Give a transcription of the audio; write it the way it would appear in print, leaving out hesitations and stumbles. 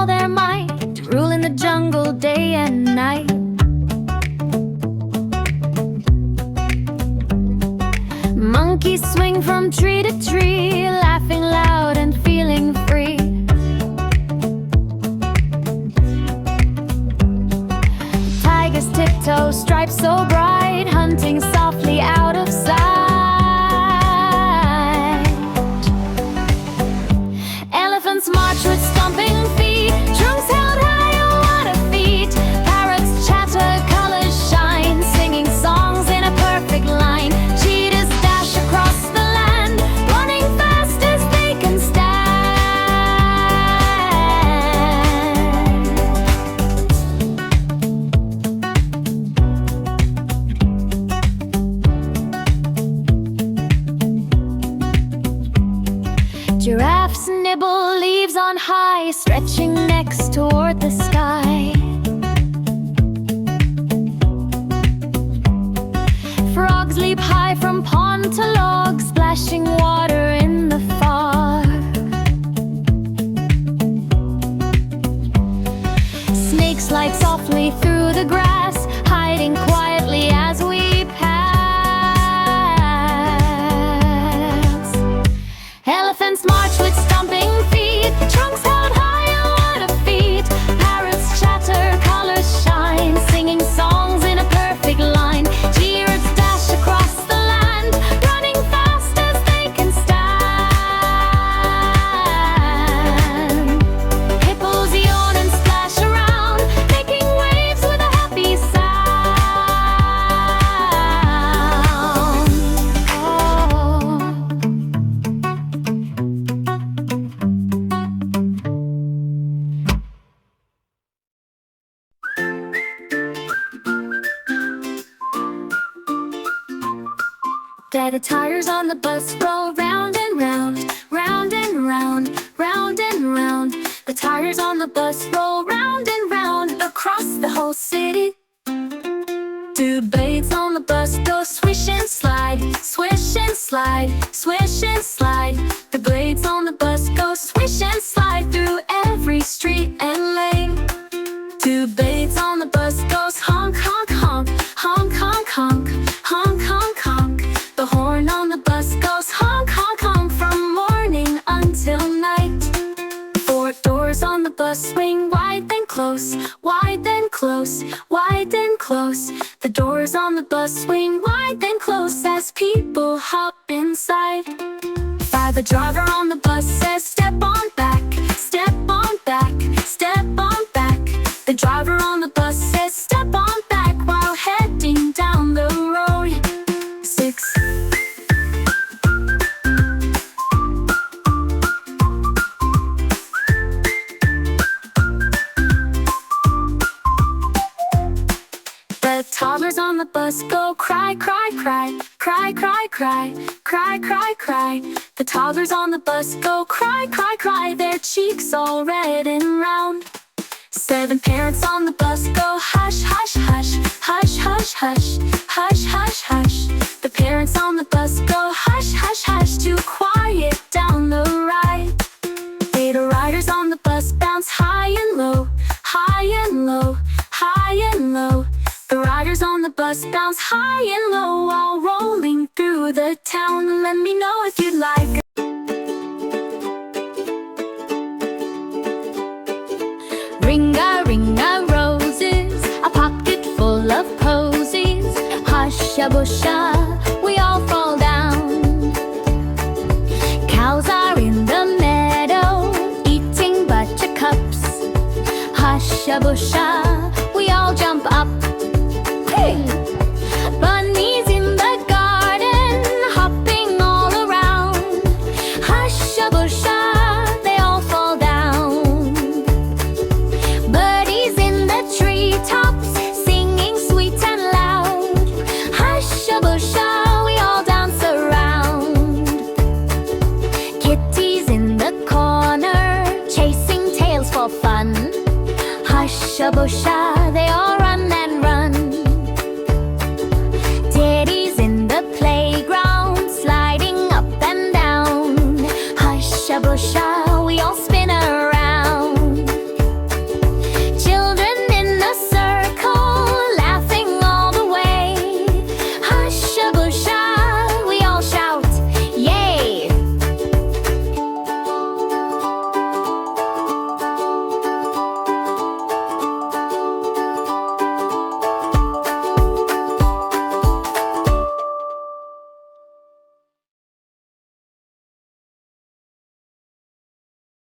all their might, ruling the jungle day and night. Monkeys swing from tree to tree, laughing loud and feeling free. Tigers tiptoe, stripes so bright, hunting softly out of sight. Elephants march with stomping feet, trunks held high on water feet. Parrots chatter, colors shine, singing songs in a perfect line. Cheetahs dash across the land, running fast as they can stand. Giraffes nibble leaves on high, stretching necks toward the sky. Frogs leap high from pond to log, splashing water in the fog. Snakes slide softly through the grass, hiding quietly as we pass. Elephants march with stomping feet, trunks held high on water feet. Parrots chatter, colors shine, singing songs in a perfect line. Giraffes dash across the land, running fast as they can stand. Hippos yawn and splash around, making waves with a happy sound. Oh. The tires on the bus roll round and round, round and round, round and round. The tires on the bus roll round and round across the whole city. Two blades on the bus go swish and slide, swish and slide, swish and slide. The blades on the bus go swish and slide through every street and lane. Two blades on the bus goes honk, honk, honk, honk, honk, honk, honk, honk, honk. The horn on the bus goes honk, honk, honk from morning until night. Four doors on the bus swing wide then close, wide then close, wide then close. The doors on the bus swing wide then close as people hop inside. Five, the driver on the bus says step on back, step on back, step on back. The driver on the bus says step on back while heading down the road. Six. The toddlers on the bus go cry, cry, cry, cry, cry, cry, cry, cry, cry. The toddlers on the bus go cry, cry, cry, their cheeks all red and round. Seven parents on the bus go hush, hush, hush, hush, hush, hush, hush, hush, hush. The parents on the bus go hush, hush, hush to quiet down the ride. Eight riders on the bus bounce high and low, high and low, high and low. The riders on the bus bounce high and low while rolling through the town. Let me know if you'd like. Ring-a roses, a pocket full of posies. Hush-a-busha, we all fall down. Cows are in the meadow, eating buttercups. Hush-a-busha, we all jump up. Hey! Bunnies in the garden, hopping all around. Hush-a-busha, they all fall down. Birdies in the treetops, singing sweet and loud. Hush-a-busha, we all dance around. Kitties in the corner, chasing tails for fun. Hush-a-busha, they all run